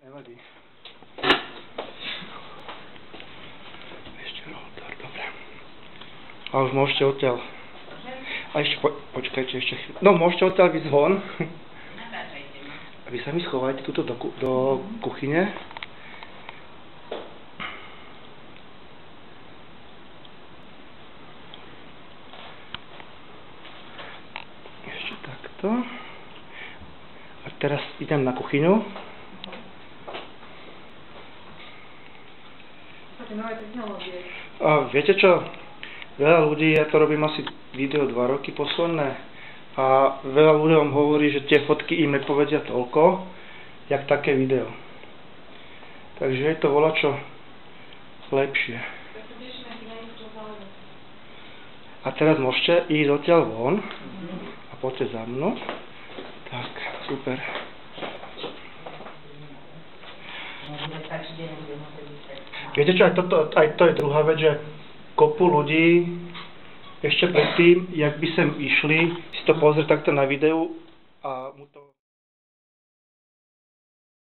Nevadí. Ešte rotor, dobre. A už môžete odtiaľ. A ešte, počkajte ešte chvíľu. No, môžete odtiaľ ísť von. A vy sa mi schovajte tuto do kuchyne. Ešte takto. A teraz idem na kuchyňu. A viete čo? Veľa ľudí, ja to robím asi video 2 roky posledné a veľa ľuďom hovorí, že tie fotky im nepovedia toľko, jak také video. Takže je to volačo lepšie. A teraz môžete ísť odtiaľ von a poďte za mnou. Tak, super. Viete čo, aj to je druhá vec, že kopu ľudí ešte predtým, jak by sem išli, si to pozrieť takto na videu a mu to